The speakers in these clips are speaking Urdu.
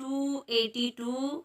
282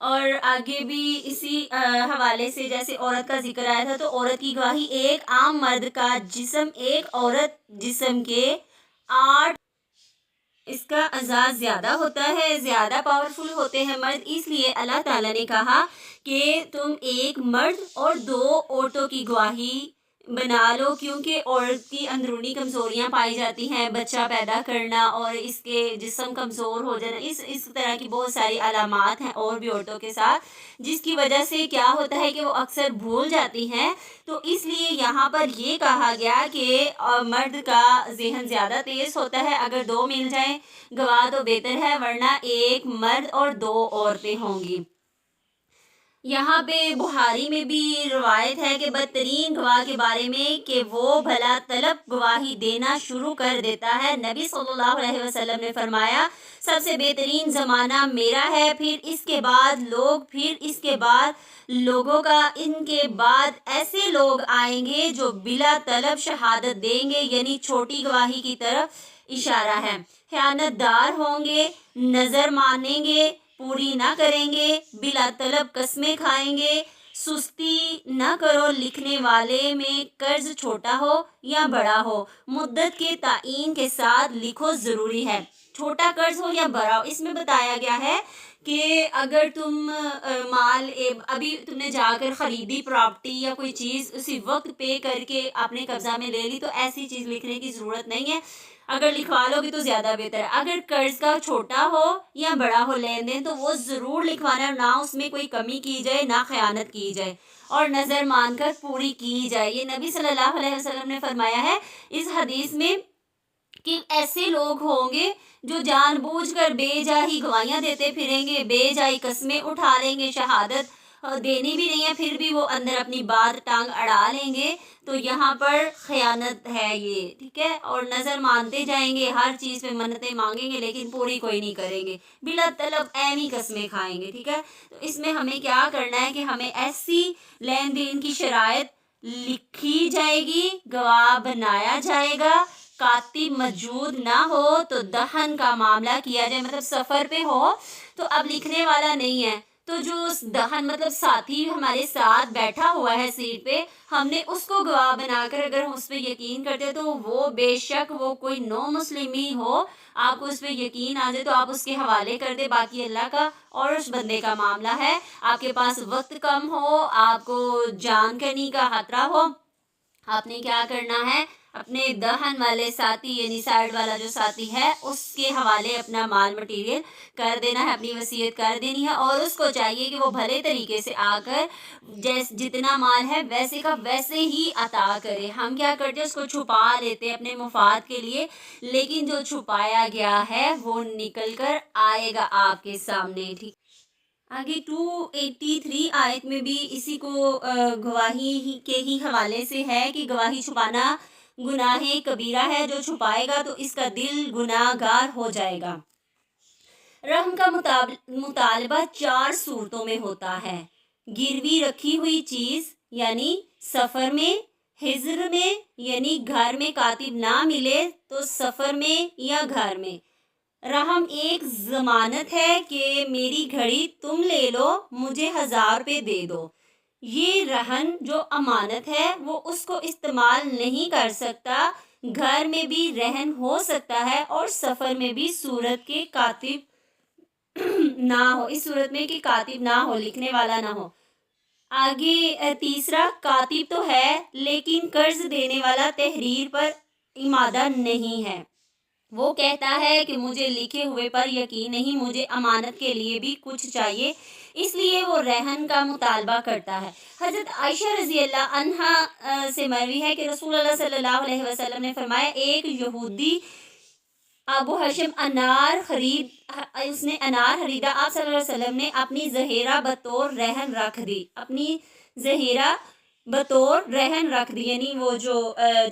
اور آگے بھی اسی حوالے سے جیسے عورت کا ذکر آیا تھا، تو عورت کی گواہی ایک عام مرد کا جسم ایک عورت جسم کے 8، اس کا اعزاز زیادہ ہوتا ہے، زیادہ پاورفل ہوتے ہیں مرد، اس لیے اللہ تعالیٰ نے کہا کہ تم ایک مرد اور 2 عورتوں کی گواہی بنا لو، کیونکہ عورت کی اندرونی کمزوریاں پائی جاتی ہیں، بچہ پیدا کرنا اور اس کے جسم کمزور ہو جانا، اس طرح کی بہت ساری علامات ہیں اور بھی عورتوں کے ساتھ، جس کی وجہ سے کیا ہوتا ہے کہ وہ اکثر بھول جاتی ہیں۔ تو اس لیے یہاں پر یہ کہا گیا کہ مرد کا ذہن زیادہ تیز ہوتا ہے، اگر 2 مل جائیں گواہ تو بہتر ہے، ورنہ ایک مرد اور 2 عورتیں ہوں گی۔ یہاں پہ بخاری میں بھی روایت ہے کہ بدترین گواہ کے بارے میں کہ وہ بھلا طلب گواہی دینا شروع کر دیتا ہے، نبی صلی اللہ علیہ وسلم نے فرمایا سب سے بہترین زمانہ میرا ہے، پھر اس کے بعد لوگوں کا، ان کے بعد ایسے لوگ آئیں گے جو بلا طلب شہادت دیں گے، یعنی چھوٹی گواہی کی طرف اشارہ ہے، خیانت دار ہوں گے، نظر مانیں گے، پوری نہ کریں گے، بلا طلب قسمیں کھائیں گے، سستی نہ کرو، لکھنے والے میں قرض چھوٹا ہو یا بڑا ہو مدت کے تعین کے ساتھ لکھو، ضروری ہے، چھوٹا قرض ہو یا بڑا ہو۔ اس میں بتایا گیا ہے کہ اگر تم مال ابھی تم نے جا کر خریدی پراپرٹی یا کوئی چیز، اسی وقت پے کر کے اپنے قبضہ میں لے لی، تو ایسی چیز لکھنے کی ضرورت نہیں ہے، اگر لکھوا لو گے تو زیادہ بہتر ہے۔ اگر قرض کا چھوٹا ہو یا بڑا ہو لین دین، تو وہ ضرور لکھوانا، نہ اس میں کوئی کمی کی جائے، نہ خیانت کی جائے، اور نظر مان کر پوری کی جائے۔ یہ نبی صلی اللہ علیہ وسلم نے فرمایا ہے اس حدیث میں کہ ایسے لوگ ہوں گے جو جان بوجھ کر بے جا ہی گواہیاں دیتے پھریں گے، بے جائی قسمیں اٹھا لیں گے، شہادت دینی بھی نہیں ہے، پھر بھی وہ اندر اپنی بات ٹانگ اڑا لیں گے، تو یہاں پر خیانت ہے یہ، ٹھیک ہے، اور نظر مانتے جائیں گے، ہر چیز پہ منتیں مانگیں گے لیکن پوری کوئی نہیں کریں گے، بلا طلب ایویں قسمیں کھائیں گے، ٹھیک ہے۔ تو اس میں ہمیں کیا کرنا ہے کہ ہمیں ایسی لین دین کی شرائط لکھی جائے گی، گواہ بنایا جائے گا، کاتب موجود نہ ہو تو دہن کا معاملہ کیا جائے، مطلب سفر پہ ہو تو اب لکھنے والا نہیں ہے، تو جو دہن مطلب ساتھی ہمارے ساتھ بیٹھا ہوا ہے سیٹ پہ، ہم نے اس کو گواہ بنا کر اگر ہم اس پہ یقین کرتے تو وہ بے شک وہ کوئی نو مسلم ہی ہو، آپ کو اس پہ یقین آ جائے تو آپ اس کے حوالے کر دے، باقی اللہ کا اور اس بندے کا معاملہ ہے۔ آپ کے پاس وقت کم ہو، آپ کو جان کنی کا خطرہ ہو، آپ نے کیا کرنا ہے، اپنے دہن والے ساتھی یعنی سائڈ والا جو ساتھی ہے اس کے حوالے اپنا مال مٹیریل کر دینا ہے، اپنی وصیت کر دینی ہے، اور اس کو چاہیے کہ وہ بھلے طریقے سے آ کر جتنا مال ہے ویسے کا ویسے ہی عطا کرے۔ ہم کیا کرتے ہیں، اس کو چھپا لیتے اپنے مفاد کے لیے، لیکن جو چھپایا گیا ہے وہ نکل کر آئے گا آپ کے سامنے، ٹھیک۔ آگے 283 آیت میں بھی اسی کو گواہی کے ہی حوالے سے ہے کہ گواہی چھپانا گناہ کبیرہ ہے، جو چھپائے گا تو اس کا دل گناہ گار ہو جائے گا۔ رحم کا مطالبہ 4 صورتوں میں ہوتا ہے، گروی رکھی ہوئی چیز یعنی سفر میں، حضر میں یعنی گھر میں کاتب نہ ملے تو سفر میں یا گھر میں۔ رحم ایک ضمانت ہے کہ میری گھڑی تم لے لو، مجھے 1000 روپے دے دو، یہ رہن جو امانت ہے وہ اس کو استعمال نہیں کر سکتا، گھر میں بھی رہن ہو سکتا ہے اور سفر میں بھی صورت کے کاتب نہ ہو، اس صورت میں کہ کاتب نہ ہو، لکھنے والا نہ ہو۔ آگے تیسرا، کاتب تو ہے لیکن قرض دینے والا تحریر پر آمادہ نہیں ہے، وہ کہتا ہے کہ مجھے لکھے ہوئے پر یقین نہیں، مجھے امانت کے لیے بھی کچھ چاہیے، اس لیے وہ رہن کا مطالبہ کرتا ہے۔ حضرت عائشہ رضی اللہ عنہا سے مروی ہے کہ رسول اللہ صلی اللہ علیہ وسلم نے فرمایا، ایک یہودی ابو ہاشم اس نے انار خریدا، آپ صلی اللہ علیہ وسلم نے اپنی ظہیرہ بطور رہن رکھ دی، اپنی ظہیرہ بطور رہن رکھ دی، یعنی وہ جو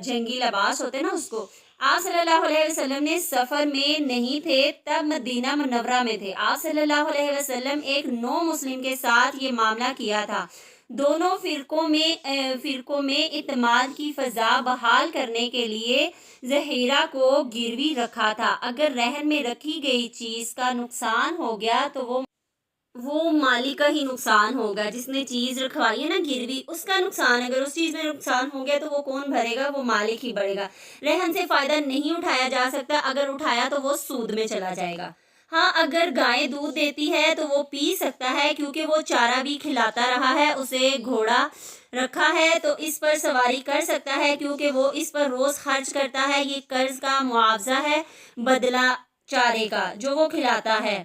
جنگی لباس ہوتے نا اس کو۔ آپ صلی اللہ علیہ وسلم نے سفر میں نہیں تھے، تب مدینہ منورہ میں تھے، آپ صلی اللہ علیہ وسلم ایک نو مسلم کے ساتھ یہ معاملہ کیا تھا، دونوں فرقوں میں اعتماد کی فضا بحال کرنے کے لیے ظہیرہ کو گروی رکھا تھا، اگر رہن میں رکھی گئی چیز کا نقصان ہو گیا تو وہ وہ مالک کا ہی نقصان ہوگا، جس نے چیز رکھوائی ہے نا گروی، اس کا نقصان، اگر اس چیز میں نقصان ہو گیا تو وہ کون بھرے گا؟ وہ مالک ہی بڑھے گا۔ رہن سے فائدہ نہیں اٹھایا جا سکتا، اگر اٹھایا تو وہ سود میں چلا جائے گا۔ ہاں اگر گائے دودھ دیتی ہے تو وہ پی سکتا ہے، کیونکہ وہ چارہ بھی کھلاتا رہا ہے، اسے گھوڑا رکھا ہے تو اس پر سواری کر سکتا ہے، کیونکہ وہ اس پر روز خرچ کرتا ہے، یہ قرض کا معاوضہ ہے بدلہ چارے کا جو وہ کھلاتا ہے،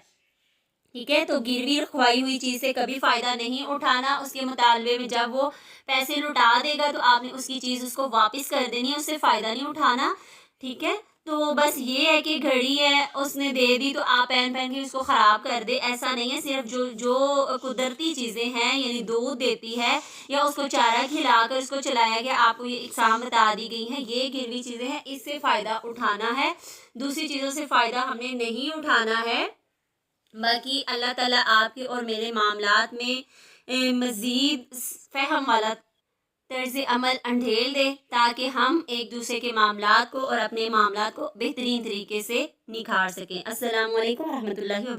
ٹھیک ہے۔ تو گروی رکھوائی ہوئی چیز سے کبھی فائدہ نہیں اٹھانا، اس کے مطالبے میں جب وہ پیسے لوٹا دے گا تو آپ نے اس کی چیز اس کو واپس کر دینی ہے، اس سے فائدہ نہیں اٹھانا، ٹھیک ہے۔ تو بس یہ ہے کہ گھڑی ہے اس نے دے دی تو آپ پہن کے اس کو خراب کر دے، ایسا نہیں ہے۔ صرف جو قدرتی چیزیں ہیں، یعنی دودھ دیتی ہے یا اس کو چارہ کھلا کر اس کو چلایا گیا، آپ کو یہ اقسام بتا دی گئی ہیں، یہ گروی چیزیں ہیں، اس سے فائدہ اٹھانا ہے، دوسری چیزوں سے فائدہ ہم نے نہیں اٹھانا ہے۔ باقی اللہ تعالیٰ آپ کے اور میرے معاملات میں مزید فہم والا طرز عمل انڈھیل دے، تاکہ ہم ایک دوسرے کے معاملات کو اور اپنے معاملات کو بہترین طریقے سے نکھار سکیں۔ السلام علیکم ورحمۃ اللہ وبرکاتہ۔